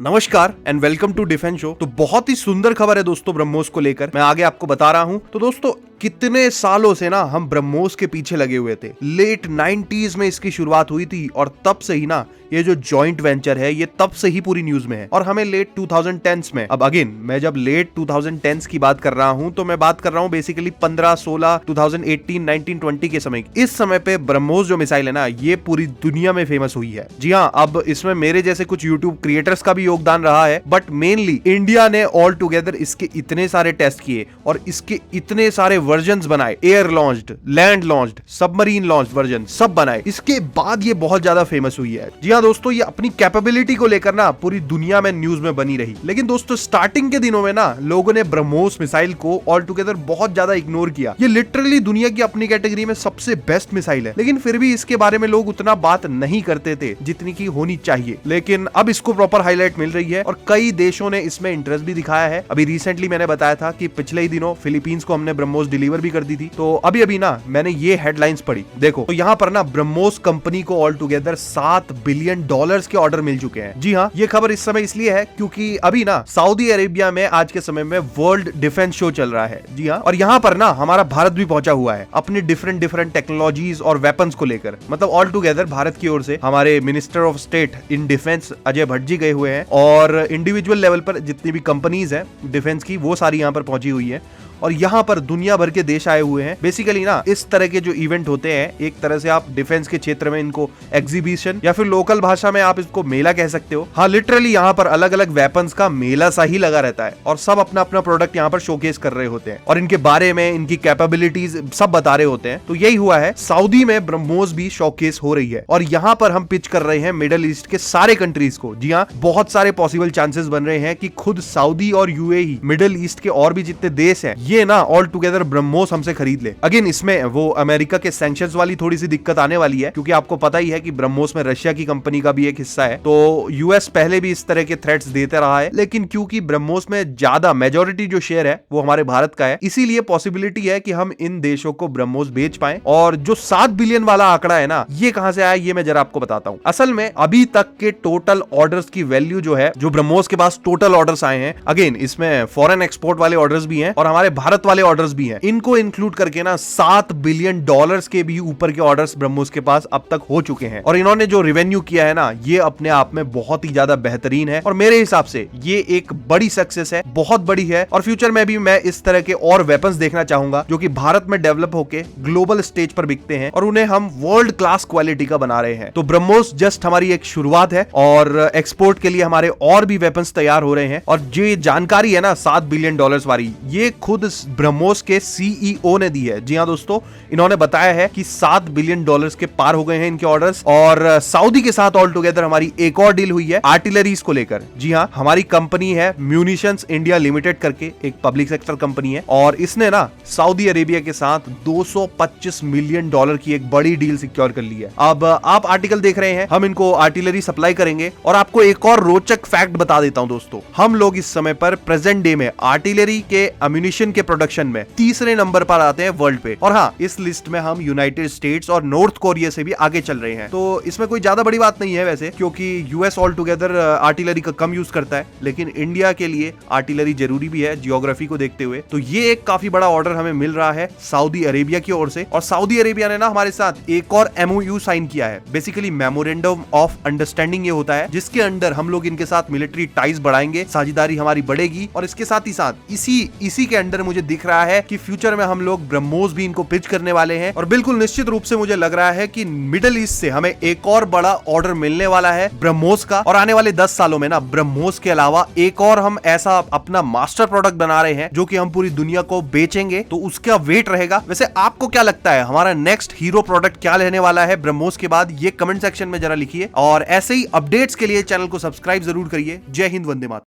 नमस्कार and welcome to defence show. तो बहुत ही सुंदर खबर है दोस्तों ब्रह्मोस को लेकर, मैं आगे आपको बता रहा हूं। तो दोस्तों कितने सालों से ना हम ब्रह्मोस के पीछे लगे हुए थे। लेट 90s में इसकी शुरुआत हुई थी और तब से ही ना ये जो जॉइंट वेंचर है ये तब से ही पूरी न्यूज में है और हमें लेट 2010s में, अब अगेन मैं जब लेट 2010s की बात कर रहा हूं तो मैं बात कर रहा हूं बेसिकली 15, 16, 2018, 19, 20 के समय। इस समय पे ब्रह्मोस जो मिसाइल है ना ये पूरी दुनिया में फेमस हुई है। जी हाँ, अब इसमें मेरे जैसे कुछ यूट्यूब क्रिएटर्स का भी योगदान रहा है, बट मेनली इंडिया ने ऑल टुगेदर इसके इतने सारे टेस्ट किए और इसके इतने सारे वर्जन्स बनाए, air launched, land launched, submarine launched version सब बनाए, इसके बाद ये बहुत ज्यादा फेमस हुई है। जी हाँ दोस्तों, ये अपनी कैपेबिलिटी को लेकर ना पूरी दुनिया में न्यूज में बनी रही। लेकिन दोस्तों स्टार्टिंग के दिनों में ना लोगों ने ब्रह्मोस मिसाइल को ऑल टुगेदर बहुत ज्यादा इग्नोर किया। ये लिटरली दुनिया की अपनी कैटेगरी में सबसे बेस्ट मिसाइल है, लेकिन फिर भी इसके बारे में लोग उतना बात नहीं करते थे जितनी की होनी चाहिए। लेकिन अब इसको प्रॉपर हाईलाइट मिल रही है और कई देशों ने इसमें इंटरेस्ट भी दिखाया है। अभी रिसेंटली मैंने बताया था कि पिछले ही दिनों फिलीपींस को हमने ब्रह्मोस डिलीवर भी कर दी थी। तो अभी ना मैंने ये हेडलाइंस पढ़ी, देखो तो यहाँ पर ना ब्रह्मोस कंपनी को ऑल टुगेदर $7 बिलियन के ऑर्डर मिल चुके हैं। जी हाँ, ये खबर इस समय इसलिए है क्योंकि अभी ना सऊदी अरेबिया में आज के समय में वर्ल्ड डिफेंस शो चल रहा है। जी हाँ, और यहाँ पर ना हमारा भारत भी पहुंचा हुआ है अपने डिफरेंट टेक्नोलॉजीज और वेपन्स को लेकर। मतलब ऑल टुगेदर भारत की ओर से हमारे minister of state in defence Ajay Bhatt ji गए हुए हैं और इंडिविजुअल लेवल पर जितनी भी कंपनीज है डिफेंस की वो सारी यहाँ पर पहुंची हुई है और यहाँ पर दुनिया भर के देश आए हुए हैं। बेसिकली ना इस तरह के जो इवेंट होते हैं, एक तरह से आप डिफेंस के क्षेत्र में इनको एग्जीबिशन या फिर लोकल भाषा में आप इसको मेला कह सकते हो। हाँ, लिटरली यहाँ पर अलग अलग वेपन्स का मेला सा ही लगा रहता है और सब अपना अपना प्रोडक्ट यहाँ पर शोकेस कर रहे होते हैं और इनके बारे में, इनकी कैपेबिलिटीज सब बता रहे होते हैं। तो यही हुआ है, सऊदी में ब्रह्मोस भी शोकेस हो रही है और यहाँ पर हम पिच कर रहे हैं मिडिल ईस्ट के सारे कंट्रीज को। जी हाँ, बहुत सारे पॉसिबल चांसेस बन रहे हैं कि खुद सऊदी और यूएई, मिडिल ईस्ट के और भी जितने देश हैं, ये ना ऑल टुगेदर ब्रह्मोस हमसे खरीद ले। अगेन इसमें वो अमेरिका के सैंक्शंस वाली थोड़ी सी दिक्कत आने वाली है क्योंकि आपको पता ही है कि ब्रह्मोस में रशिया की कंपनी का भी एक हिस्सा है। तो यूएस पहले भी इस तरह के थ्रेट्स देते रहा है, लेकिन क्योंकि ब्रह्मोस में ज्यादा मेजोरिटी जो शेयर है वो हमारे भारत का है, इसीलिए पॉसिबिलिटी है कि हम इन देशों को ब्रह्मोस बेच पाए। और जो 7 बिलियन वाला आंकड़ा है ना, ये कहां से आया ये मैं जरा आपको बताता हूं। असल में अभी तक के टोटल ऑर्डर्स की वैल्यू जो है, जो ब्रह्मोस के पास टोटल ऑर्डर्स आए हैं, अगेन इसमें फॉरेन एक्सपोर्ट वाले ऑर्डर्स भी हैं और हमारे भारत वाले ऑर्डर्स भी हैं, इनको इंक्लूड करके ना $7 बिलियन के भी ऊपर के ऑर्डर्स ब्रह्मोस के पास अब तक हो चुके हैं। और इन्होंने जो रेवेन्यू किया है ना, ये अपने आप में बहुत ही ज्यादा बेहतरीन है और मेरे हिसाब से ये एक बड़ी सक्सेस है, बहुत बड़ी है। और फ्यूचर में भी मैं इस तरह के और वेपन्स देखना चाहूंगा जो कि भारत में डेवलप होके ग्लोबल स्टेज पर बिकते हैं और उन्हें हम वर्ल्ड क्लास क्वालिटी का बना रहे हैं। तो ब्रह्मोस जस्ट हमारी एक शुरुआत है और एक्सपोर्ट के लिए हमारे और भी वेपन्स तैयार हो रहे हैं। और जो जानकारी है ना $7 बिलियन वाली, ये खुद ब्रह्मोस के सीईओ ने दी है। जी हाँ दोस्तों, इन्होंने बताया है कि $7 बिलियन के पार हो गए हैं इनके ऑर्डर्स। और सऊदी के साथ ऑल टुगेदर हमारी एक और डील हुई है आर्टिलरीज को लेकर। जी हाँ, हमारी कंपनी है म्यूनिशंस इंडिया लिमिटेड करके, एक पब्लिक सेक्टर कंपनी है और इसने ना सऊदी अरेबिया के साथ $225 मिलियन की एक बड़ी डील सिक्योर कर ली है। अब आप आर्टिकल देख रहे हैं, हम इनको आर्टिलरी सप्लाई करेंगे। और आपको एक और रोचक फैक्ट बता देता हूं दोस्तों, हम लोग इस समय पर प्रेजेंट डे में आर्टिलरी के अम्यूनिशन के प्रोडक्शन में तीसरे नंबर पर आते हैं वर्ल्ड पे। और हाँ, इस लिस्ट में हम यूनाइटेड स्टेट्स और नॉर्थ कोरिया से भी आगे चल रहे हैं। तो इसमें कोई ज्यादा बड़ी बात नहीं है वैसे, क्योंकि यूएस ऑल टुगेदर आर्टिलरी का कम यूज करता है, लेकिन इंडिया के लिए आर्टिलरी जरूरी भी है जियोग्राफी को देखते हुए। तो ये एक काफी बड़ा ऑर्डर हमें मिल रहा है सऊदी अरेबिया की ओर से। और सऊदी अरेबिया ने ना हमारे साथ एक और एमओयू साइन किया है। बेसिकली मेमोरेंडम ऑफ अंडरस्टैंडिंग ये होता है जिसके अंडर हम लोग इनके साथ मिलिट्री टाइज बढ़ाएंगे, साझेदारी हमारी बढ़ेगी। और इसके साथ ही साथ इसी के अंडर मुझे दिख रहा है कि फ्यूचर में हम लोग ब्रह्मोस भी इनको पिच करने वाले हैं। और बिल्कुल निश्चित रूप से मुझे लग रहा है कि मिडिल ईस्ट से हमें एक और बड़ा ऑर्डर मिलने वाला है ब्रह्मोस का। और आने वाले 10 सालों में ना ब्रह्मोस के अलावा एक और हम ऐसा अपना मास्टर प्रोडक्ट बना रहे हैं जो कि हम पूरी दुनिया को बेचेंगे, तो उसका वेट रहेगा। वैसे आपको क्या लगता है हमारा नेक्स्ट हीरो प्रोडक्ट क्या लेने वाला है ब्रह्मोस के बाद, ये कमेंट सेक्शन में जरा लिखिए। और ऐसे ही अपडेट्स के लिए चैनल को सब्सक्राइब जरूर करिए। जय हिंद, वंदे मातरम।